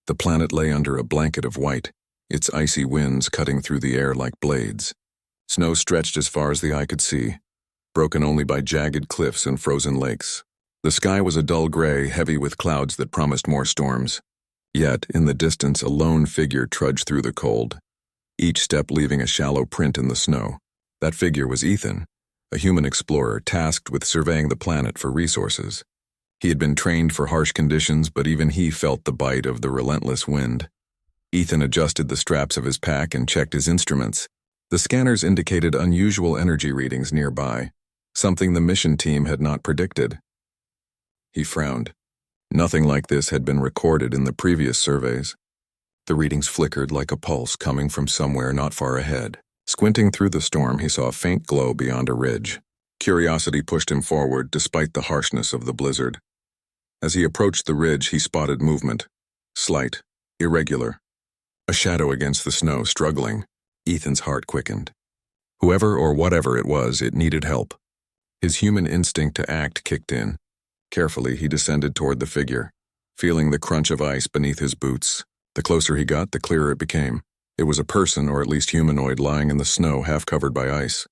The planet lay under a blanket of white, its icy winds cutting through the air like blades. Snow stretched as far as the eye could see, broken only by jagged cliffs and frozen lakes. The sky was a dull gray, heavy with clouds that promised more storms. Yet, in the distance, a lone figure trudged through the cold, each step leaving a shallow print in the snow. That figure was Ethan, a human explorer tasked with surveying the planet for resources. He had been trained for harsh conditions, but even he felt the bite of the relentless wind. Ethan adjusted the straps of his pack and checked his instruments. The scanners indicated unusual energy readings nearby, something the mission team had not predicted. He frowned. Nothing like this had been recorded in the previous surveys. The readings flickered like a pulse coming from somewhere not far ahead. Squinting through the storm, he saw a faint glow beyond a ridge. Curiosity pushed him forward despite the harshness of the blizzard. As he approached the ridge, he spotted movement. Slight, irregular. A shadow against the snow, struggling. Ethan's heart quickened. Whoever or whatever it was, it needed help. His human instinct to act kicked in. Carefully, he descended toward the figure, feeling the crunch of ice beneath his boots. The closer he got, the clearer it became. It was a person, or at least humanoid, lying in the snow, half covered by ice.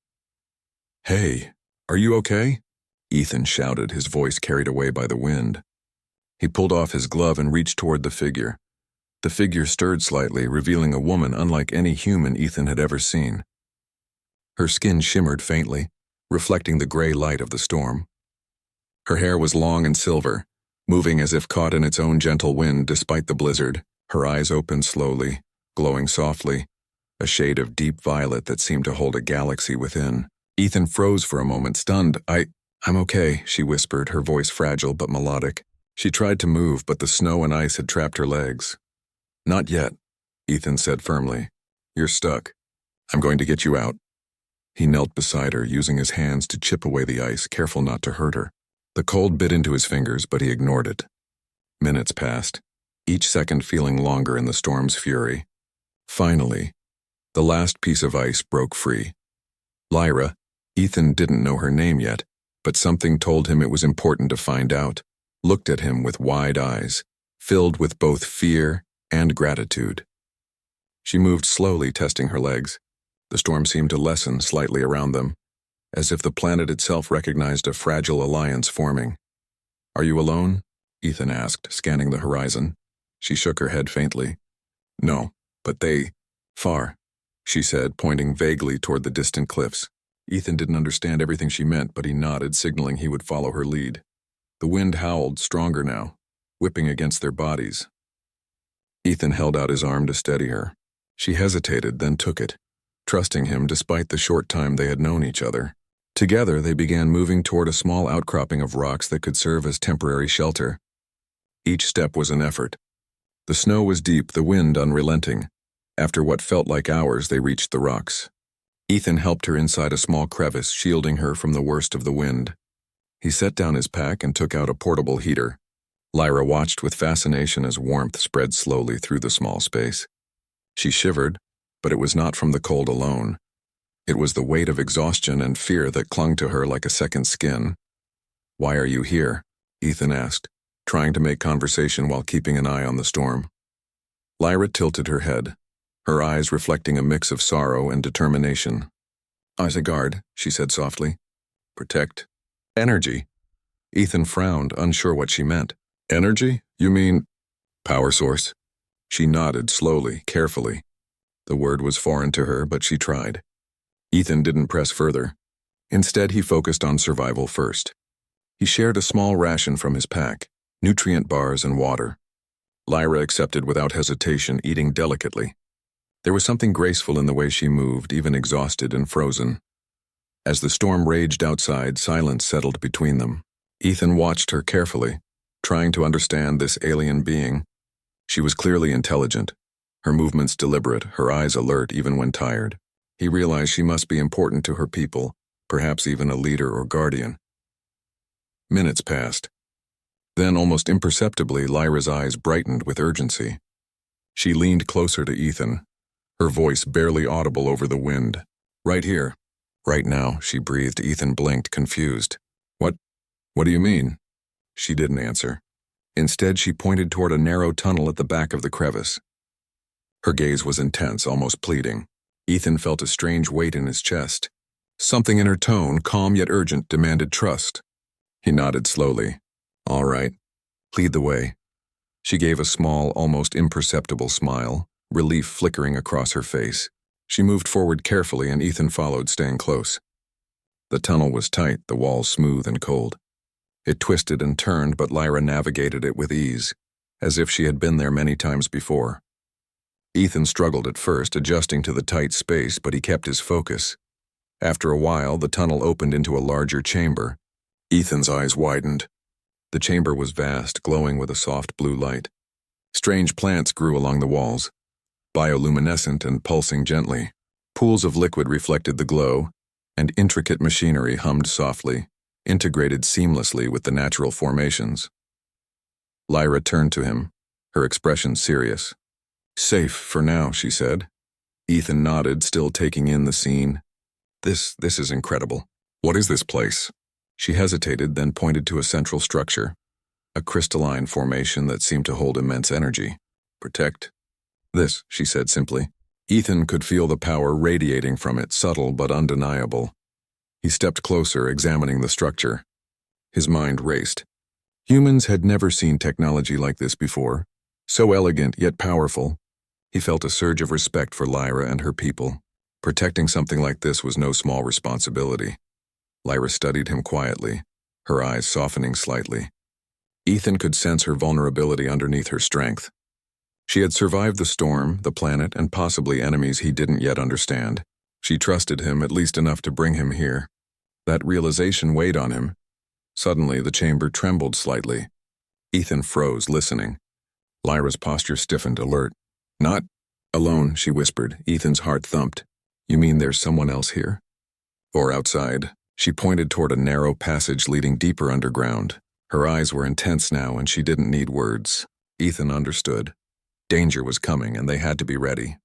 "Hey, are you okay?" Ethan shouted, his voice carried away by the wind. He pulled off his glove and reached toward the figure. The figure stirred slightly, revealing a woman unlike any human Ethan had ever seen. Her skin shimmered faintly, reflecting the gray light of the storm. Her hair was long and silver, moving as if caught in its own gentle wind despite the blizzard. Her eyes opened slowly, glowing softly, a shade of deep violet that seemed to hold a galaxy within. Ethan froze for a moment, stunned. I'm okay," she whispered, her voice fragile but melodic. She tried to move, but the snow and ice had trapped her legs. "Not yet," Ethan said firmly. "You're stuck. I'm going to get you out." He knelt beside her, using his hands to chip away the ice, careful not to hurt her. The cold bit into his fingers, but he ignored it. Minutes passed, each second feeling longer in the storm's fury. Finally, the last piece of ice broke free. Lyra, Ethan didn't know her name yet, but something told him it was important to find out, looked at him with wide eyes, filled with both fear and gratitude. She moved slowly, testing her legs. The storm seemed to lessen slightly around them, as if the planet itself recognized a fragile alliance forming. "Are you alone?" Ethan asked, scanning the horizon. She shook her head faintly. "No, but they... far," she said, pointing vaguely toward the distant cliffs. Ethan didn't understand everything she meant, but he nodded, signaling he would follow her lead. The wind howled, stronger now, whipping against their bodies. Ethan held out his arm to steady her. She hesitated, then took it, trusting him despite the short time they had known each other. Together, they began moving toward a small outcropping of rocks that could serve as temporary shelter. Each step was an effort. The snow was deep, the wind unrelenting. After what felt like hours, they reached the rocks. Ethan helped her inside a small crevice, shielding her from the worst of the wind. He set down his pack and took out a portable heater. Lyra watched with fascination as warmth spread slowly through the small space. She shivered, but it was not from the cold alone. It was the weight of exhaustion and fear that clung to her like a second skin. "Why are you here?" Ethan asked, trying to make conversation while keeping an eye on the storm. Lyra tilted her head, her eyes reflecting a mix of sorrow and determination. "As a guard," she said softly. "Protect? Energy?" Ethan frowned, unsure what she meant. "Energy? You mean power source?" She nodded slowly, carefully. The word was foreign to her, but she tried. Ethan didn't press further. Instead, he focused on survival first. He shared a small ration from his pack, nutrient bars and water. Lyra accepted without hesitation, eating delicately. There was something graceful in the way she moved, even exhausted and frozen. As the storm raged outside, silence settled between them. Ethan watched her carefully, trying to understand this alien being. She was clearly intelligent, her movements deliberate, her eyes alert even when tired. He realized she must be important to her people, perhaps even a leader or guardian. Minutes passed. Then, almost imperceptibly, Lyra's eyes brightened with urgency. She leaned closer to Ethan, her voice barely audible over the wind. "Right here. Right now," she breathed. Ethan blinked, confused. What do you mean?" She didn't answer. Instead, she pointed toward a narrow tunnel at the back of the crevice. Her gaze was intense, almost pleading. Ethan felt a strange weight in his chest. Something in her tone, calm yet urgent, demanded trust. He nodded slowly. "All right. Lead the way." She gave a small, almost imperceptible smile, relief flickering across her face. She moved forward carefully and Ethan followed, staying close. The tunnel was tight, the walls smooth and cold. It twisted and turned, but Lyra navigated it with ease, as if she had been there many times before. Ethan struggled at first, adjusting to the tight space, but he kept his focus. After a while, the tunnel opened into a larger chamber. Ethan's eyes widened. The chamber was vast, glowing with a soft blue light. Strange plants grew along the walls, bioluminescent and pulsing gently. Pools of liquid reflected the glow, and intricate machinery hummed softly, integrated seamlessly with the natural formations. Lyra turned to him, her expression serious. "Safe for now," she said. Ethan nodded, still taking in the scene. This is incredible. What is this place?" She hesitated, then pointed to a central structure, a crystalline formation that seemed to hold immense energy. "Protect." "This," she said simply. Ethan could feel the power radiating from it, subtle but undeniable. He stepped closer, examining the structure. His mind raced. Humans had never seen technology like this before, so elegant yet powerful. He felt a surge of respect for Lyra and her people. Protecting something like this was no small responsibility. Lyra studied him quietly, her eyes softening slightly. Ethan could sense her vulnerability underneath her strength. She had survived the storm, the planet, and possibly enemies he didn't yet understand. She trusted him at least enough to bring him here. That realization weighed on him. Suddenly, the chamber trembled slightly. Ethan froze, listening. Lyra's posture stiffened, alert. "Not alone," she whispered. Ethan's heart thumped. "You mean there's someone else here?" "Or outside." She pointed toward a narrow passage leading deeper underground. Her eyes were intense now, and she didn't need words. Ethan understood. Danger was coming, and they had to be ready.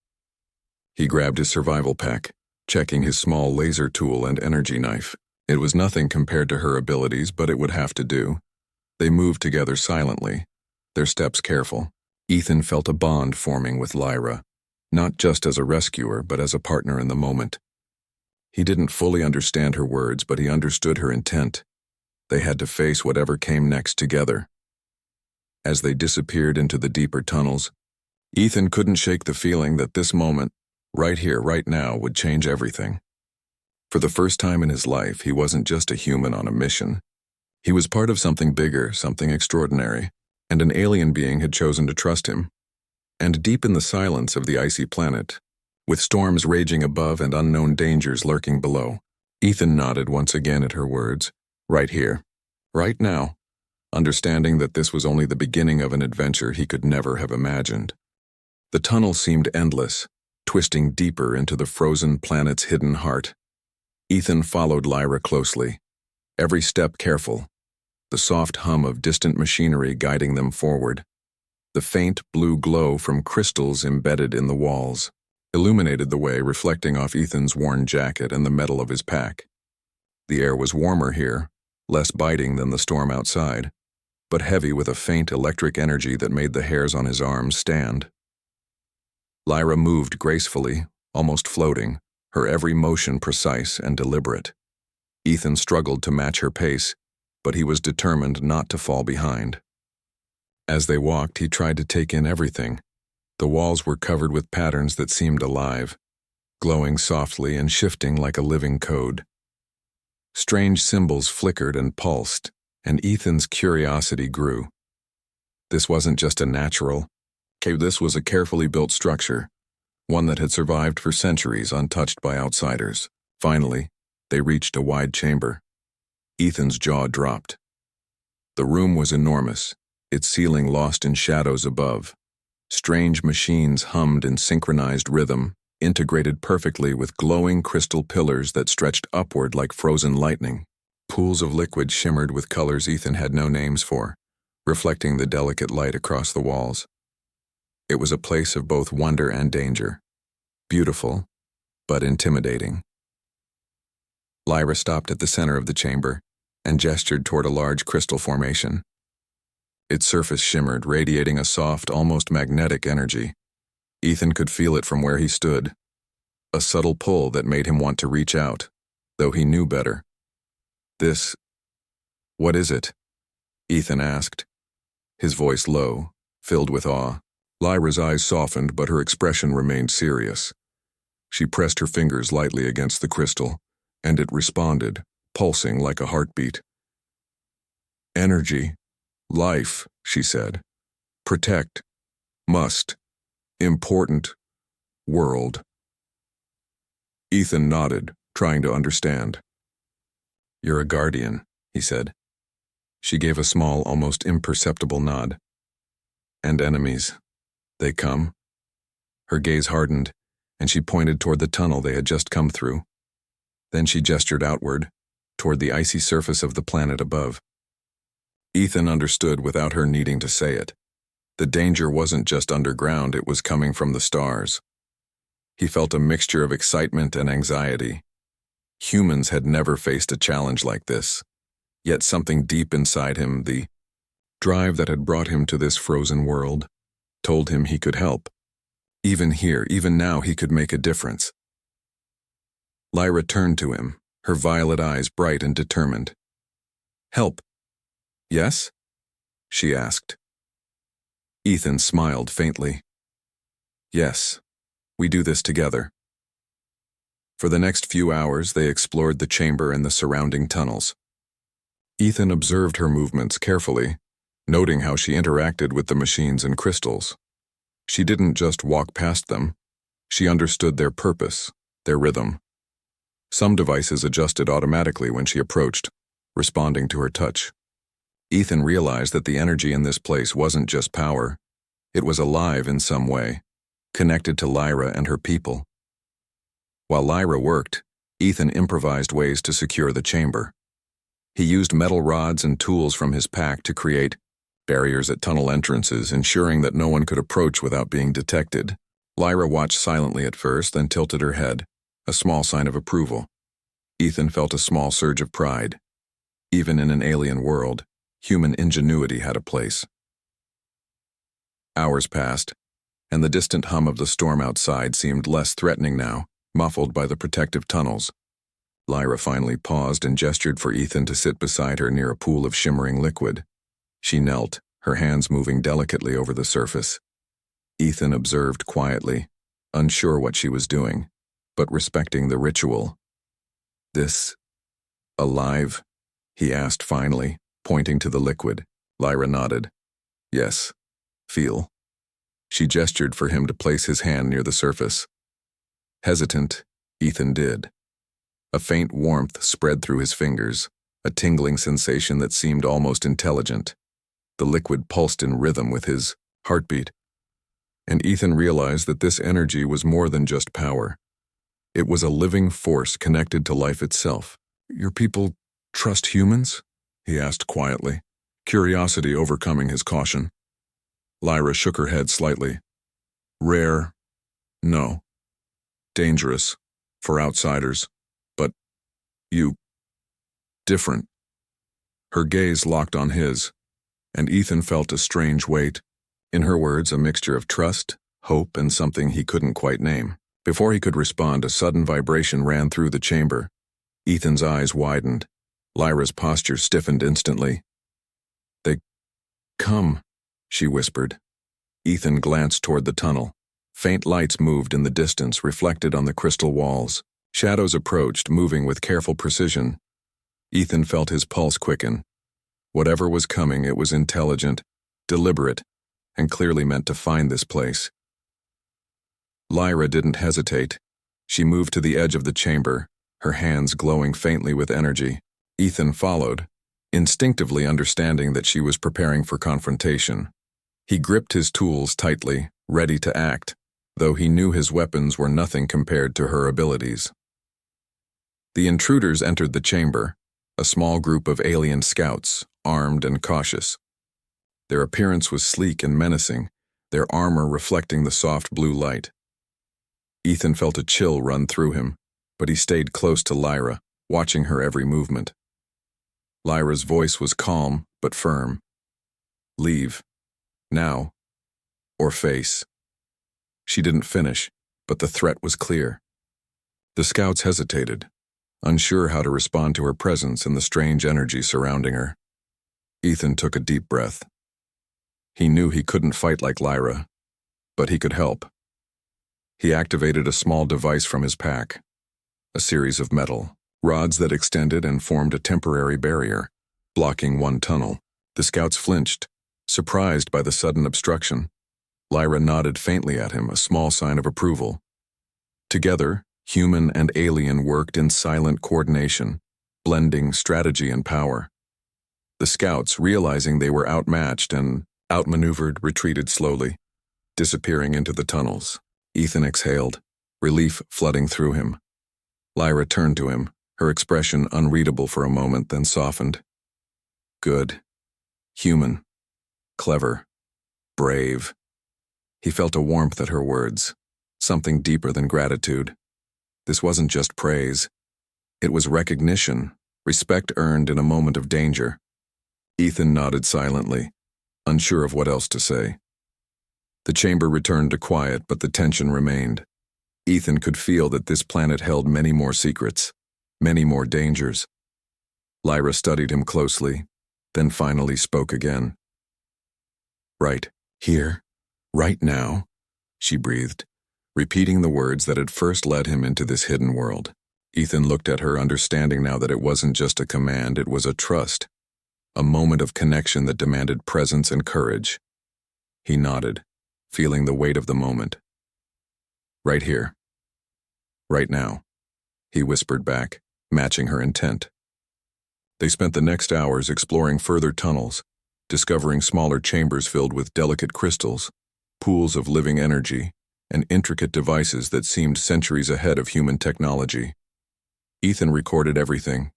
He grabbed his survival pack, checking his small laser tool and energy knife. It was nothing compared to her abilities, but it would have to do. They moved together silently, their steps careful. Ethan felt a bond forming with Lyra, not just as a rescuer, but as a partner in the moment. He didn't fully understand her words, but he understood her intent. They had to face whatever came next together. As they disappeared into the deeper tunnels, Ethan couldn't shake the feeling that this moment, right here, right now, would change everything. For the first time in his life, he wasn't just a human on a mission. He was part of something bigger, something extraordinary, and an alien being had chosen to trust him. And deep in the silence of the icy planet, with storms raging above and unknown dangers lurking below, Ethan nodded once again at her words. Right here, right now, understanding that this was only the beginning of an adventure he could never have imagined. The tunnel seemed endless, twisting deeper into the frozen planet's hidden heart. Ethan followed Lyra closely, every step careful, the soft hum of distant machinery guiding them forward. The faint blue glow from crystals embedded in the walls illuminated the way, reflecting off Ethan's worn jacket and the metal of his pack. The air was warmer here, less biting than the storm outside, but heavy with a faint electric energy that made the hairs on his arms stand. Lyra moved gracefully, almost floating, her every motion precise and deliberate. Ethan struggled to match her pace, but he was determined not to fall behind. As they walked, he tried to take in everything. The walls were covered with patterns that seemed alive, glowing softly and shifting like a living code. Strange symbols flickered and pulsed, and Ethan's curiosity grew. This wasn't just a natural. This was a carefully built structure, one that had survived for centuries untouched by outsiders. Finally, they reached a wide chamber. Ethan's jaw dropped. The room was enormous, its ceiling lost in shadows above. Strange machines hummed in synchronized rhythm, integrated perfectly with glowing crystal pillars that stretched upward like frozen lightning. Pools of liquid shimmered with colors Ethan had no names for, reflecting the delicate light across the walls. It was a place of both wonder and danger, beautiful, but intimidating. Lyra stopped at the center of the chamber and gestured toward a large crystal formation. Its surface shimmered, radiating a soft, almost magnetic energy. Ethan could feel it from where he stood, a subtle pull that made him want to reach out, though he knew better. What is it? Ethan asked, his voice low, filled with awe. Lyra's eyes softened, but her expression remained serious. She pressed her fingers lightly against the crystal, and it responded, pulsing like a heartbeat. Energy. Life, she said. Protect. Must. Important. World. Ethan nodded, trying to understand. You're a guardian, he said. She gave a small, almost imperceptible nod. And enemies. They come? Her gaze hardened, and she pointed toward the tunnel they had just come through. Then she gestured outward, toward the icy surface of the planet above. Ethan understood without her needing to say it. The danger wasn't just underground, it was coming from the stars. He felt a mixture of excitement and anxiety. Humans had never faced a challenge like this, yet something deep inside him, the drive that had brought him to this frozen world, told him he could help. Even here, even now, he could make a difference. Lyra turned to him, her violet eyes bright and determined. Help. Yes? She asked. Ethan smiled faintly. Yes, we do this together. For the next few hours, they explored the chamber and the surrounding tunnels. Ethan observed her movements carefully, noting how she interacted with the machines and crystals. She didn't just walk past them. She understood their purpose, their rhythm. Some devices adjusted automatically when she approached, responding to her touch. Ethan realized that the energy in this place wasn't just power. It was alive in some way, connected to Lyra and her people. While Lyra worked, Ethan improvised ways to secure the chamber. He used metal rods and tools from his pack to create barriers at tunnel entrances, ensuring that no one could approach without being detected. Lyra watched silently at first, then tilted her head, a small sign of approval. Ethan felt a small surge of pride. Even in an alien world, human ingenuity had a place. Hours passed, and the distant hum of the storm outside seemed less threatening now, muffled by the protective tunnels. Lyra finally paused and gestured for Ethan to sit beside her near a pool of shimmering liquid. She knelt, her hands moving delicately over the surface. Ethan observed quietly, unsure what she was doing, but respecting the ritual. This alive? He asked finally, pointing to the liquid. Lyra nodded. Yes. Feel. She gestured for him to place his hand near the surface. Hesitant, Ethan did. A faint warmth spread through his fingers, a tingling sensation that seemed almost intelligent. The liquid pulsed in rhythm with his heartbeat, and Ethan realized that this energy was more than just power. It was a living force connected to life itself. Your people trust humans? He asked quietly, curiosity overcoming his caution. Lyra shook her head slightly. Rare? No. Dangerous. For outsiders. But you. Different. Her gaze locked on his, and Ethan felt a strange weight. In her words, a mixture of trust, hope, and something he couldn't quite name. Before he could respond, a sudden vibration ran through the chamber. Ethan's eyes widened. Lyra's posture stiffened instantly. They come, she whispered. Ethan glanced toward the tunnel. Faint lights moved in the distance, reflected on the crystal walls. Shadows approached, moving with careful precision. Ethan felt his pulse quicken. Whatever was coming, it was intelligent, deliberate, and clearly meant to find this place. Lyra didn't hesitate. She moved to the edge of the chamber, her hands glowing faintly with energy. Ethan followed, instinctively understanding that she was preparing for confrontation. He gripped his tools tightly, ready to act, though he knew his weapons were nothing compared to her abilities. The intruders entered the chamber, a small group of alien scouts, armed and cautious. Their appearance was sleek and menacing, their armor reflecting the soft blue light. Ethan felt a chill run through him, but he stayed close to Lyra, watching her every movement. Lyra's voice was calm but firm. Leave. Now. Or face. She didn't finish, but the threat was clear. The scouts hesitated, unsure how to respond to her presence and the strange energy surrounding her. Ethan took a deep breath. He knew he couldn't fight like Lyra, but he could help. He activated a small device from his pack, a series of metal rods that extended and formed a temporary barrier, blocking one tunnel. The scouts flinched, surprised by the sudden obstruction. Lyra nodded faintly at him, a small sign of approval. Together, human and alien worked in silent coordination, blending strategy and power. The scouts, realizing they were outmatched and outmaneuvered, retreated slowly, disappearing into the tunnels. Ethan exhaled, relief flooding through him. Lyra turned to him, her expression unreadable for a moment, then softened. Good. Human. Clever. Brave. He felt a warmth at her words, something deeper than gratitude. This wasn't just praise. It was recognition, respect earned in a moment of danger. Ethan nodded silently, unsure of what else to say. The chamber returned to quiet, but the tension remained. Ethan could feel that this planet held many more secrets, many more dangers. Lyra studied him closely, then finally spoke again. Right here, right now, she breathed, repeating the words that had first led him into this hidden world. Ethan looked at her, understanding now that it wasn't just a command, it was a trust, a moment of connection that demanded presence and courage. He nodded, feeling the weight of the moment. Right here. Right now, he whispered back, matching her intent. They spent the next hours exploring further tunnels, discovering smaller chambers filled with delicate crystals, pools of living energy, and intricate devices that seemed centuries ahead of human technology. Ethan recorded everything,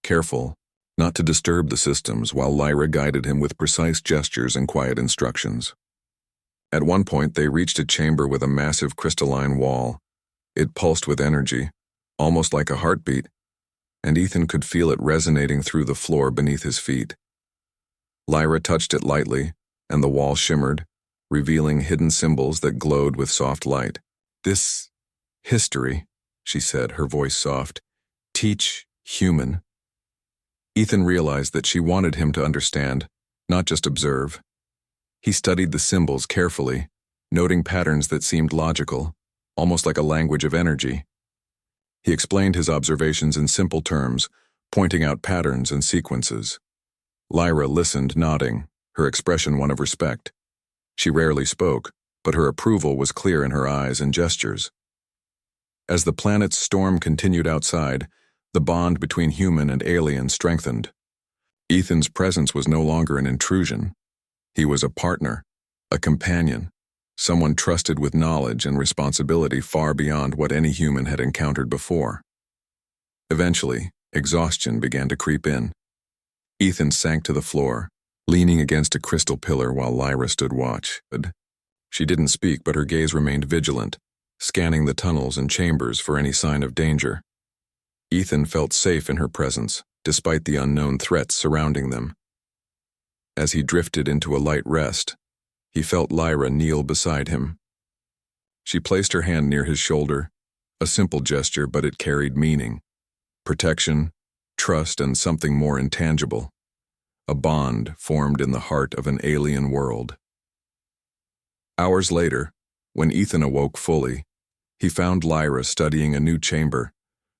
careful not to disturb the systems, while Lyra guided him with precise gestures and quiet instructions. At one point, they reached a chamber with a massive crystalline wall. It pulsed with energy, almost like a heartbeat, and Ethan could feel it resonating through the floor beneath his feet. Lyra touched it lightly, and the wall shimmered, revealing hidden symbols that glowed with soft light. This history, she said, her voice soft, teach human. Ethan realized that she wanted him to understand, not just observe. He studied the symbols carefully, noting patterns that seemed logical, almost like a language of energy. He explained his observations in simple terms, pointing out patterns and sequences. Lyra listened, nodding, her expression one of respect. She rarely spoke, but her approval was clear in her eyes and gestures. As the planet's storm continued outside, the bond between human and alien strengthened. Ethan's presence was no longer an intrusion. He was a partner, a companion, someone trusted with knowledge and responsibility far beyond what any human had encountered before. Eventually, exhaustion began to creep in. Ethan sank to the floor, leaning against a crystal pillar while Lyra stood watch. She didn't speak, but her gaze remained vigilant, scanning the tunnels and chambers for any sign of danger. Ethan felt safe in her presence, despite the unknown threats surrounding them. As he drifted into a light rest, he felt Lyra kneel beside him. She placed her hand near his shoulder, a simple gesture, but it carried meaning. Protection, trust, and something more intangible. A bond formed in the heart of an alien world. Hours later, when Ethan awoke fully, he found Lyra studying a new chamber,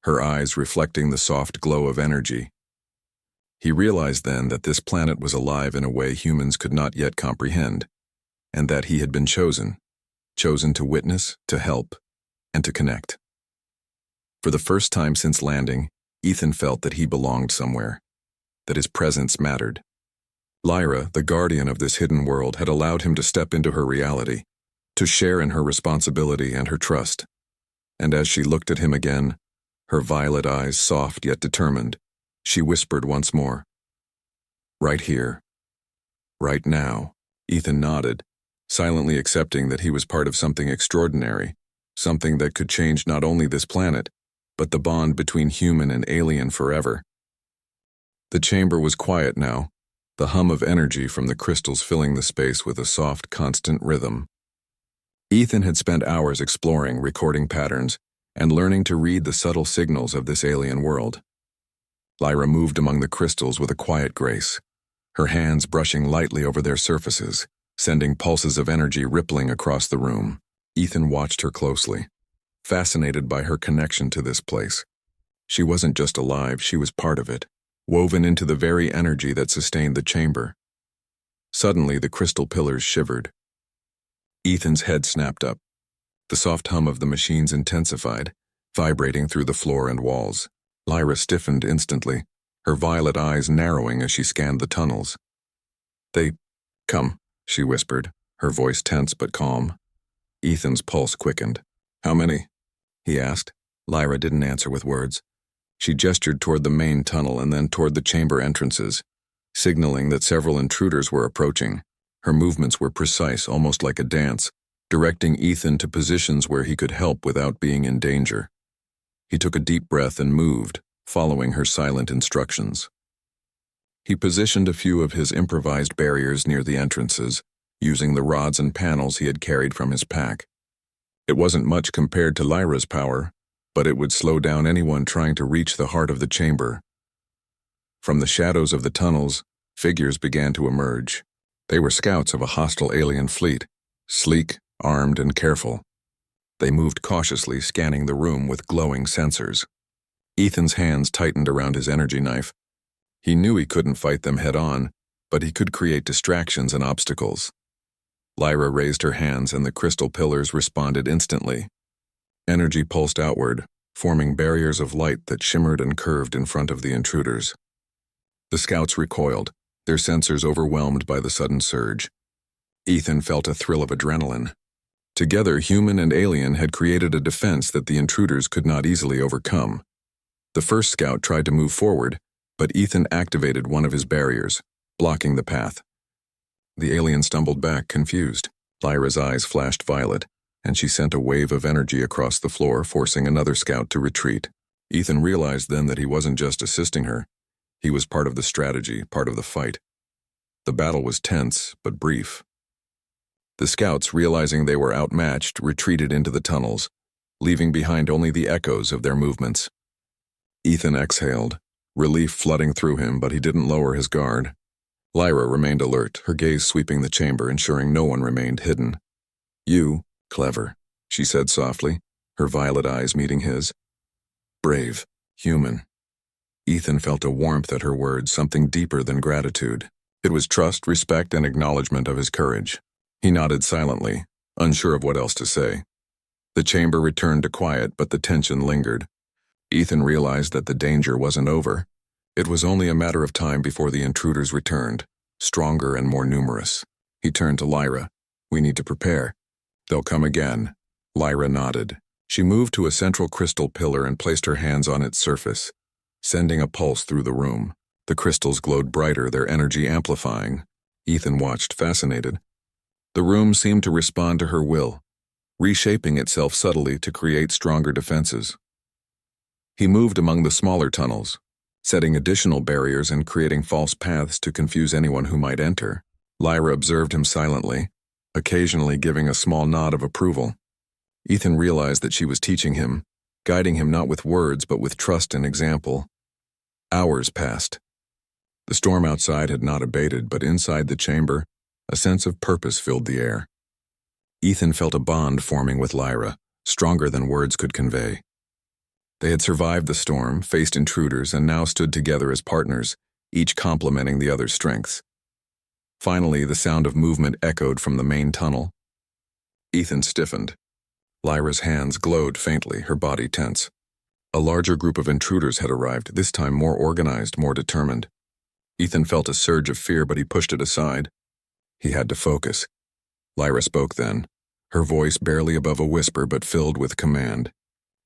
her eyes reflecting the soft glow of energy. He realized then that this planet was alive in a way humans could not yet comprehend, and that he had been chosen to witness, to help, and to connect. For the first time since landing, Ethan felt that he belonged somewhere, that his presence mattered. Lyra, the guardian of this hidden world, had allowed him to step into her reality, to share in her responsibility and her trust. And as she looked at him again, her violet eyes soft yet determined, she whispered once more, "Right here. Right now." Ethan nodded, silently accepting that he was part of something extraordinary, something that could change not only this planet, but the bond between human and alien forever. The chamber was quiet now, the hum of energy from the crystals filling the space with a soft, constant rhythm. Ethan had spent hours exploring, recording patterns, and learning to read the subtle signals of this alien world. Lyra moved among the crystals with a quiet grace, her hands brushing lightly over their surfaces, sending pulses of energy rippling across the room. Ethan watched her closely, fascinated by her connection to this place. She wasn't just alive, she was part of it, woven into the very energy that sustained the chamber. Suddenly, the crystal pillars shivered. Ethan's head snapped up. The soft hum of the machines intensified, vibrating through the floor and walls. Lyra stiffened instantly, her violet eyes narrowing as she scanned the tunnels. "They come," she whispered, her voice tense but calm. Ethan's pulse quickened. "How many?" he asked. Lyra didn't answer with words. She gestured toward the main tunnel and then toward the chamber entrances, signaling that several intruders were approaching. Her movements were precise, almost like a dance, directing Ethan to positions where he could help without being in danger. He took a deep breath and moved, following her silent instructions. He positioned a few of his improvised barriers near the entrances, using the rods and panels he had carried from his pack. It wasn't much compared to Lyra's power, but it would slow down anyone trying to reach the heart of the chamber. From the shadows of the tunnels, figures began to emerge. They were scouts of a hostile alien fleet, sleek, armed, and careful. They moved cautiously, scanning the room with glowing sensors. Ethan's hands tightened around his energy knife. He knew he couldn't fight them head-on, but he could create distractions and obstacles. Lyra raised her hands and the crystal pillars responded instantly. Energy pulsed outward, forming barriers of light that shimmered and curved in front of the intruders. The scouts recoiled, their sensors overwhelmed by the sudden surge. Ethan felt a thrill of adrenaline. Together, human and alien had created a defense that the intruders could not easily overcome. The first scout tried to move forward, but Ethan activated one of his barriers, blocking the path. The alien stumbled back, confused. Lyra's eyes flashed violet, and she sent a wave of energy across the floor, forcing another scout to retreat. Ethan realized then that he wasn't just assisting her. He was part of the strategy, part of the fight. The battle was tense, but brief. The scouts, realizing they were outmatched, retreated into the tunnels, leaving behind only the echoes of their movements. Ethan exhaled, relief flooding through him, but he didn't lower his guard. Lyra remained alert, her gaze sweeping the chamber, ensuring no one remained hidden. "You, clever," she said softly, her violet eyes meeting his. "Brave, human." Ethan felt a warmth at her words, something deeper than gratitude. It was trust, respect, and acknowledgement of his courage. He nodded silently, unsure of what else to say. The chamber returned to quiet, but the tension lingered. Ethan realized that the danger wasn't over. It was only a matter of time before the intruders returned, stronger and more numerous. He turned to Lyra. "We need to prepare. They'll come again." Lyra nodded. She moved to a central crystal pillar and placed her hands on its surface, sending a pulse through the room. The crystals glowed brighter, their energy amplifying. Ethan watched, fascinated. The room seemed to respond to her will, reshaping itself subtly to create stronger defenses. He moved among the smaller tunnels, setting additional barriers and creating false paths to confuse anyone who might enter. Lyra observed him silently, occasionally giving a small nod of approval. Ethan realized that she was teaching him, guiding him not with words but with trust and example. Hours passed. The storm outside had not abated, but inside the chamber, a sense of purpose filled the air. Ethan felt a bond forming with Lyra, stronger than words could convey. They had survived the storm, faced intruders, and now stood together as partners, each complementing the other's strengths. Finally, the sound of movement echoed from the main tunnel. Ethan stiffened. Lyra's hands glowed faintly, her body tense. A larger group of intruders had arrived, this time more organized, more determined. Ethan felt a surge of fear, but he pushed it aside. He had to focus. Lyra spoke then, her voice barely above a whisper but filled with command.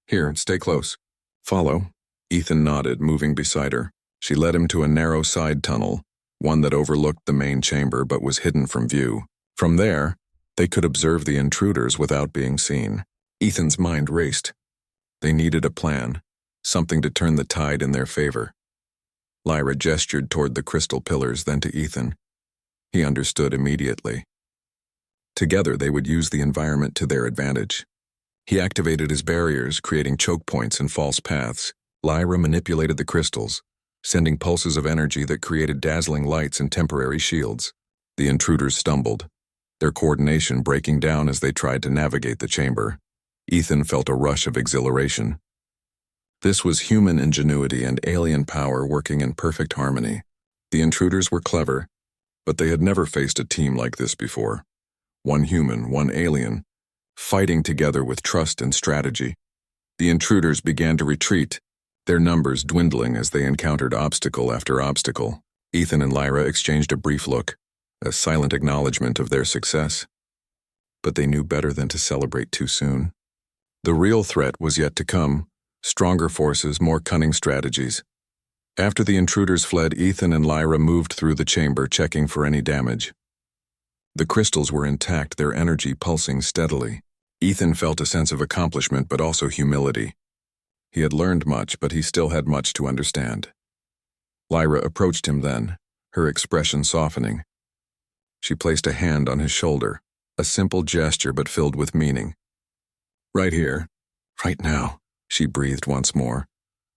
"Here, stay close. Follow." Ethan nodded, moving beside her. She led him to a narrow side tunnel, one that overlooked the main chamber but was hidden from view. From there, they could observe the intruders without being seen. Ethan's mind raced. They needed a plan, something to turn the tide in their favor. Lyra gestured toward the crystal pillars, then to Ethan. He understood immediately. Together they would use the environment to their advantage. He activated his barriers, creating choke points and false paths. Lyra manipulated the crystals, sending pulses of energy that created dazzling lights and temporary shields. The intruders stumbled, their coordination breaking down as they tried to navigate the chamber. Ethan felt a rush of exhilaration. This was human ingenuity and alien power working in perfect harmony. The intruders were clever, but they had never faced a team like this before. One human, one alien, fighting together with trust and strategy. The intruders began to retreat, their numbers dwindling as they encountered obstacle after obstacle. Ethan and Lyra exchanged a brief look, a silent acknowledgement of their success. But they knew better than to celebrate too soon. The real threat was yet to come, stronger forces, more cunning strategies. After the intruders fled, Ethan and Lyra moved through the chamber, checking for any damage. The crystals were intact, their energy pulsing steadily. Ethan felt a sense of accomplishment, but also humility. He had learned much, but he still had much to understand. Lyra approached him then, her expression softening. She placed a hand on his shoulder, a simple gesture but filled with meaning. "Right here, right now," she breathed once more.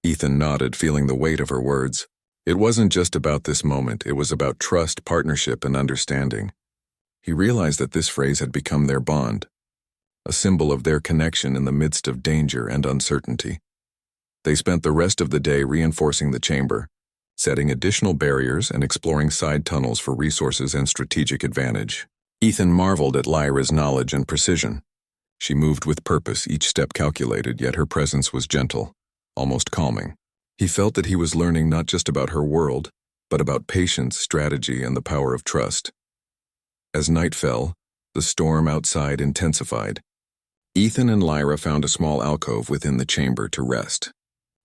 Ethan nodded, feeling the weight of her words. It wasn't just about this moment, it was about trust, partnership, and understanding. He realized that this phrase had become their bond, a symbol of their connection in the midst of danger and uncertainty. They spent the rest of the day reinforcing the chamber, setting additional barriers and exploring side tunnels for resources and strategic advantage. Ethan marveled at Lyra's knowledge and precision. She moved with purpose, each step calculated, yet her presence was gentle, almost calming. He felt that he was learning not just about her world, but about patience, strategy, and the power of trust. As night fell, the storm outside intensified. Ethan and Lyra found a small alcove within the chamber to rest.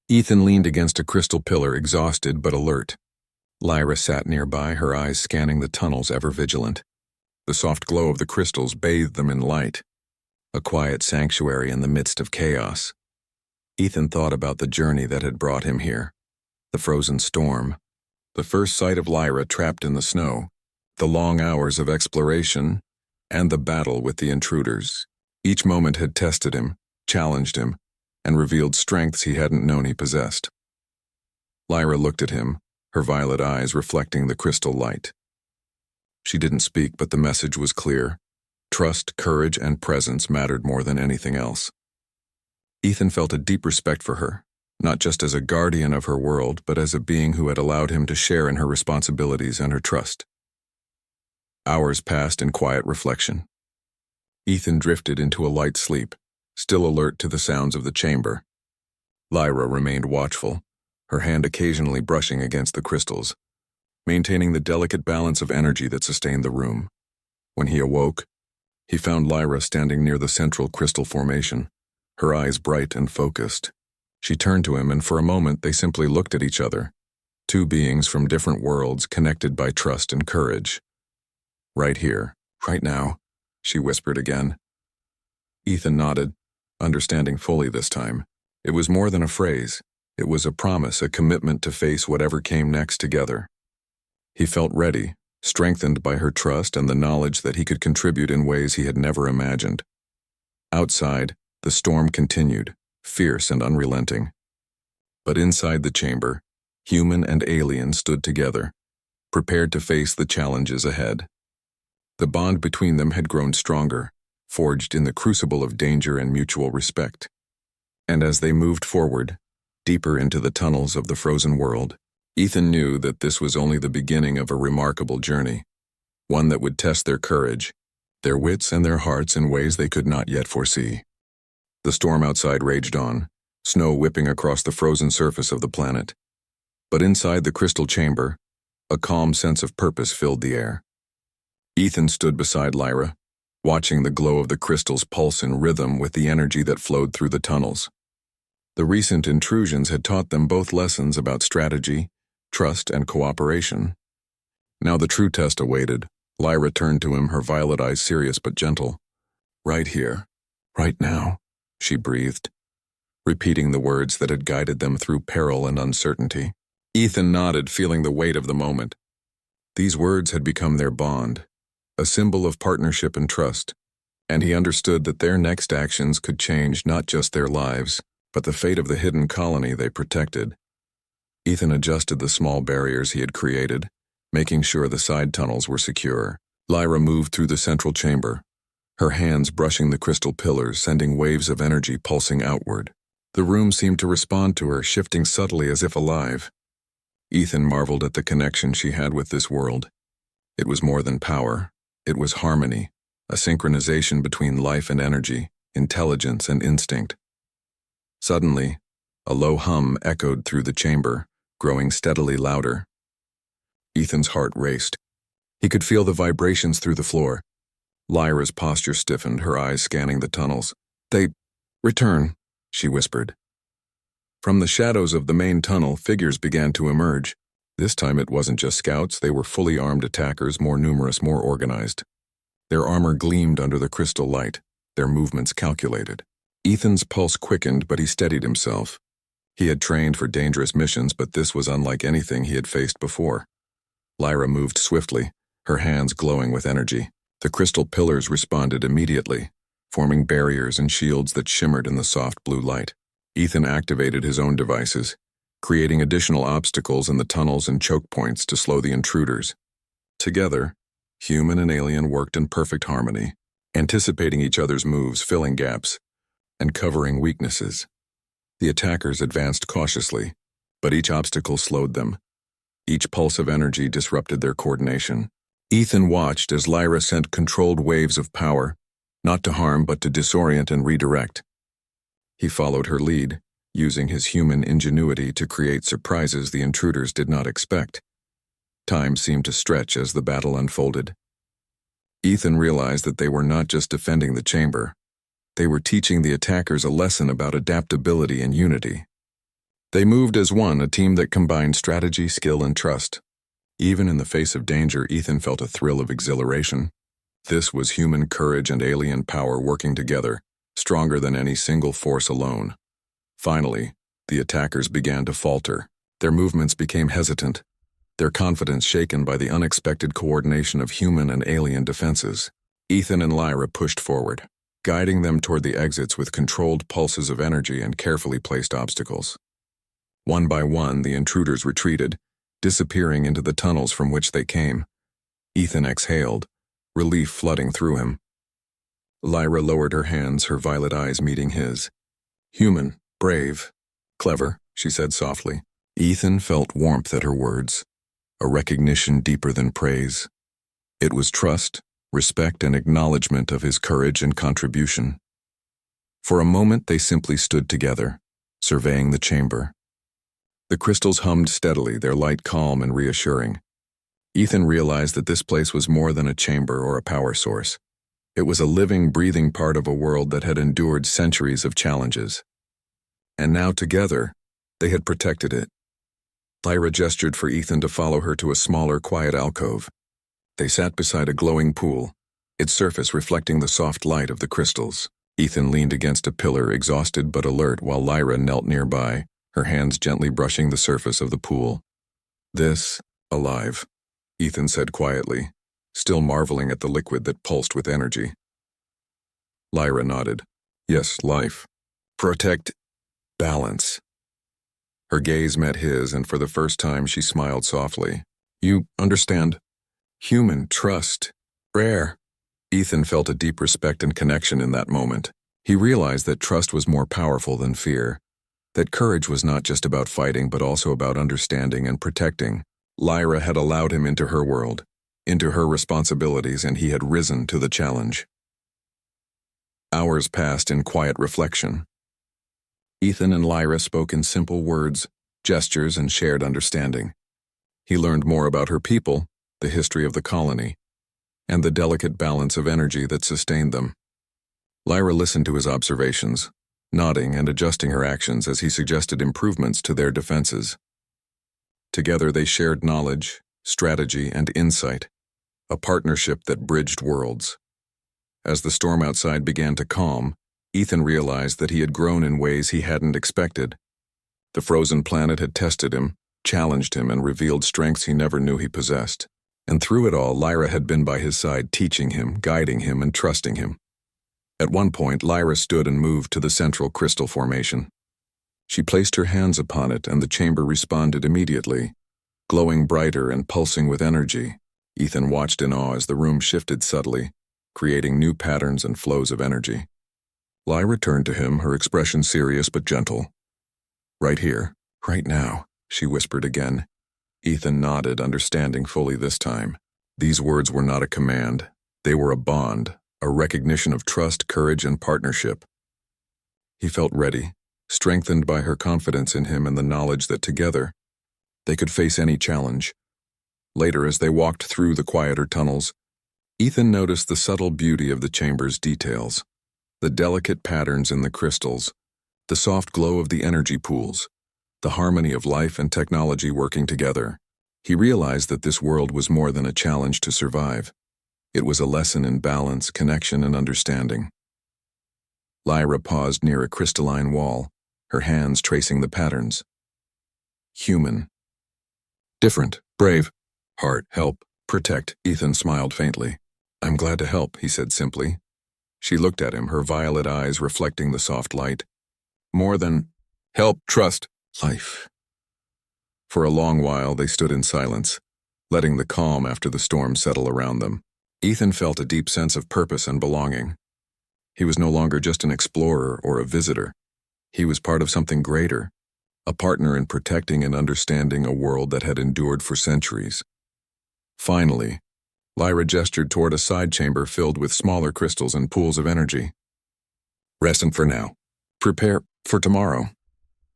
Ethan leaned against a crystal pillar, exhausted but alert. Lyra sat nearby, her eyes scanning the tunnels, ever vigilant. The soft glow of the crystals bathed them in light, a quiet sanctuary in the midst of chaos. Ethan thought about the journey that had brought him here, the frozen storm, the first sight of Lyra trapped in the snow, the long hours of exploration, and the battle with the intruders. Each moment had tested him, challenged him, and revealed strengths he hadn't known he possessed. Lyra looked at him, her violet eyes reflecting the crystal light. She didn't speak, but the message was clear. Trust, courage, and presence mattered more than anything else. Ethan felt a deep respect for her, not just as a guardian of her world, but as a being who had allowed him to share in her responsibilities and her trust. Hours passed in quiet reflection. Ethan drifted into a light sleep, still alert to the sounds of the chamber. Lyra remained watchful, her hand occasionally brushing against the crystals, maintaining the delicate balance of energy that sustained the room. When he awoke, he found Lyra standing near the central crystal formation, her eyes bright and focused. She turned to him, and for a moment they simply looked at each other, two beings from different worlds connected by trust and courage. "Right here, right now," she whispered again. Ethan nodded, understanding fully this time. It was more than a phrase. It was a promise, a commitment to face whatever came next together. He felt ready, strengthened by her trust and the knowledge that he could contribute in ways he had never imagined. Outside, the storm continued, fierce and unrelenting. But inside the chamber, human and alien stood together, prepared to face the challenges ahead. The bond between them had grown stronger, forged in the crucible of danger and mutual respect. And as they moved forward, deeper into the tunnels of the frozen world, Ethan knew that this was only the beginning of a remarkable journey, one that would test their courage, their wits, and their hearts in ways they could not yet foresee. The storm outside raged on, snow whipping across the frozen surface of the planet. But inside the crystal chamber, a calm sense of purpose filled the air. Ethan stood beside Lyra, watching the glow of the crystals pulse in rhythm with the energy that flowed through the tunnels. The recent intrusions had taught them both lessons about strategy, trust, and cooperation. Now the true test awaited. Lyra turned to him, her violet eyes serious but gentle. "Right here, right now," she breathed, repeating the words that had guided them through peril and uncertainty. Ethan nodded, feeling the weight of the moment. These words had become their bond, a symbol of partnership and trust, and he understood that their next actions could change not just their lives, but the fate of the hidden colony they protected. Ethan adjusted the small barriers he had created, making sure the side tunnels were secure. Lyra moved through the central chamber, her hands brushing the crystal pillars, sending waves of energy pulsing outward. The room seemed to respond to her, shifting subtly as if alive. Ethan marveled at the connection she had with this world. It was more than power. It was harmony, a synchronization between life and energy, intelligence and instinct. Suddenly, a low hum echoed through the chamber, growing steadily louder. Ethan's heart raced. He could feel the vibrations through the floor. Lyra's posture stiffened, her eyes scanning the tunnels. "They return," she whispered. From the shadows of the main tunnel, figures began to emerge. This time it wasn't just scouts, they were fully armed attackers, more numerous, more organized. Their armor gleamed under the crystal light, their movements calculated. Ethan's pulse quickened, but he steadied himself. He had trained for dangerous missions, but this was unlike anything he had faced before. Lyra moved swiftly, her hands glowing with energy. The crystal pillars responded immediately, forming barriers and shields that shimmered in the soft blue light. Ethan activated his own devices, creating additional obstacles in the tunnels and choke points to slow the intruders. Together, human and alien worked in perfect harmony, anticipating each other's moves, filling gaps, and covering weaknesses. The attackers advanced cautiously, but each obstacle slowed them. Each pulse of energy disrupted their coordination. Ethan watched as Lyra sent controlled waves of power, not to harm but to disorient and redirect. He followed her lead, using his human ingenuity to create surprises the intruders did not expect. Time seemed to stretch as the battle unfolded. Ethan realized that they were not just defending the chamber. They were teaching the attackers a lesson about adaptability and unity. They moved as one, a team that combined strategy, skill, and trust. Even in the face of danger, Ethan felt a thrill of exhilaration. This was human courage and alien power working together, stronger than any single force alone. Finally, the attackers began to falter. Their movements became hesitant, their confidence shaken by the unexpected coordination of human and alien defenses. Ethan and Lyra pushed forward, guiding them toward the exits with controlled pulses of energy and carefully placed obstacles. One by one, the intruders retreated, disappearing into the tunnels from which they came. Ethan exhaled, relief flooding through him. Lyra lowered her hands, her violet eyes meeting his. "Human, brave, clever," she said softly. Ethan felt warmth at her words, a recognition deeper than praise. It was trust, respect, and acknowledgement of his courage and contribution. For a moment they simply stood together, surveying the chamber. The crystals hummed steadily, their light calm and reassuring. Ethan realized that this place was more than a chamber or a power source. It was a living, breathing part of a world that had endured centuries of challenges. And now together, they had protected it. Lyra gestured for Ethan to follow her to a smaller, quiet alcove. They sat beside a glowing pool, its surface reflecting the soft light of the crystals. Ethan leaned against a pillar, exhausted but alert, while Lyra knelt nearby, her hands gently brushing the surface of the pool. "This, alive," Ethan said quietly, still marveling at the liquid that pulsed with energy. Lyra nodded. "Yes, life. Protect. Balance." Her gaze met his, and for the first time she smiled softly. "You understand? Human trust. Rare." Ethan felt a deep respect and connection in that moment. He realized that trust was more powerful than fear, that courage was not just about fighting but also about understanding and protecting. Lyra had allowed him into her world, into her responsibilities, and he had risen to the challenge. Hours passed in quiet reflection. Ethan and Lyra spoke in simple words, gestures, and shared understanding. He learned more about her people, the history of the colony, and the delicate balance of energy that sustained them. Lyra listened to his observations, nodding and adjusting her actions as he suggested improvements to their defenses. Together they shared knowledge, strategy, and insight, a partnership that bridged worlds. As the storm outside began to calm, Ethan realized that he had grown in ways he hadn't expected. The frozen planet had tested him, challenged him and revealed strengths he never knew he possessed. And through it all, Lyra had been by his side, teaching him, guiding him, and trusting him. At one point, Lyra stood and moved to the central crystal formation. She placed her hands upon it, and the chamber responded immediately, glowing brighter and pulsing with energy. Ethan watched in awe as the room shifted subtly, creating new patterns and flows of energy. Lyra turned to him, her expression serious but gentle. "Right here, right now," she whispered again. Ethan nodded, understanding fully this time. These words were not a command. They were a bond, a recognition of trust, courage, and partnership. He felt ready, strengthened by her confidence in him and the knowledge that together, they could face any challenge. Later, as they walked through the quieter tunnels, Ethan noticed the subtle beauty of the chamber's details, the delicate patterns in the crystals, the soft glow of the energy pools, the harmony of life and technology working together. He realized that this world was more than a challenge to survive. It was a lesson in balance, connection, and understanding. Lyra paused near a crystalline wall, her hands tracing the patterns. Human. Different, brave, heart, help, protect. Ethan smiled faintly. "I'm glad to help," he said simply. She looked at him, her violet eyes reflecting the soft light. "More than help, trust, life." For a long while they stood in silence, letting the calm after the storm settle around them. Ethan felt a deep sense of purpose and belonging. He was no longer just an explorer or a visitor. He was part of something greater, a partner in protecting and understanding a world that had endured for centuries. Finally, Lyra gestured toward a side chamber filled with smaller crystals and pools of energy. "Resting for now. Prepare for tomorrow."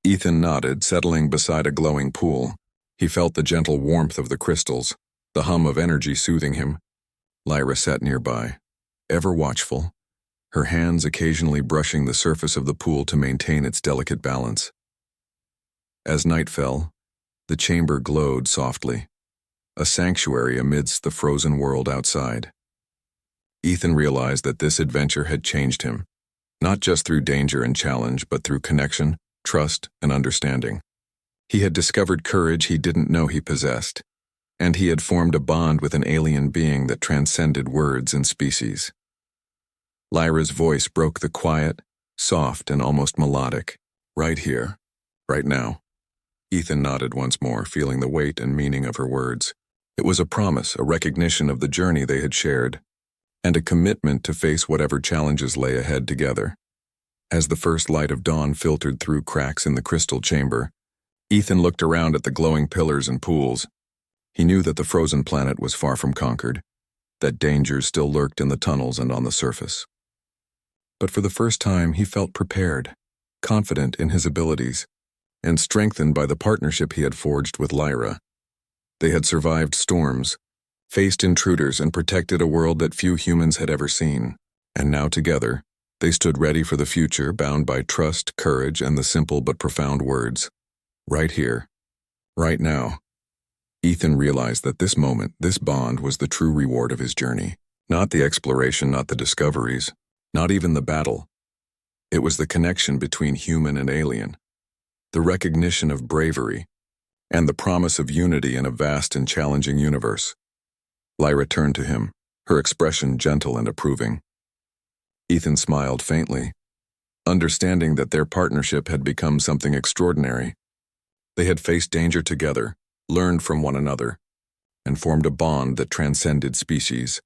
Ethan nodded, settling beside a glowing pool. He felt the gentle warmth of the crystals, the hum of energy soothing him. Lyra sat nearby, ever watchful, her hands occasionally brushing the surface of the pool to maintain its delicate balance. As night fell, the chamber glowed softly, a sanctuary amidst the frozen world outside. Ethan realized that this adventure had changed him, not just through danger and challenge, but through connection, trust, and understanding. He had discovered courage he didn't know he possessed, and he had formed a bond with an alien being that transcended words and species. Lyra's voice broke the quiet, soft, and almost melodic. "Right here, right now." Ethan nodded once more, feeling the weight and meaning of her words. It was a promise, a recognition of the journey they had shared, and a commitment to face whatever challenges lay ahead together. As the first light of dawn filtered through cracks in the crystal chamber, Ethan looked around at the glowing pillars and pools. He knew that the frozen planet was far from conquered, that dangers still lurked in the tunnels and on the surface. But for the first time, he felt prepared, confident in his abilities, and strengthened by the partnership he had forged with Lyra. They had survived storms, faced intruders, and protected a world that few humans had ever seen. And now together, they stood ready for the future, bound by trust, courage, and the simple but profound words, "Right here, right now." Ethan realized that this moment, this bond, was the true reward of his journey. Not the exploration, not the discoveries, not even the battle. It was the connection between human and alien, the recognition of bravery, and the promise of unity in a vast and challenging universe. Lyra turned to him, her expression gentle and approving. Ethan smiled faintly, understanding that their partnership had become something extraordinary. They had faced danger together, learned from one another, and formed a bond that transcended species.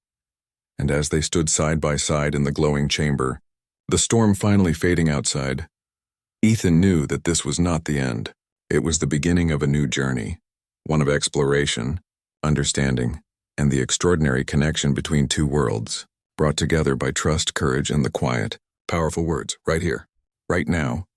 And as they stood side by side in the glowing chamber, the storm finally fading outside, Ethan knew that this was not the end. It was the beginning of a new journey, one of exploration, understanding, and the extraordinary connection between two worlds, brought together by trust, courage, and the quiet, powerful words, "Right here, right now."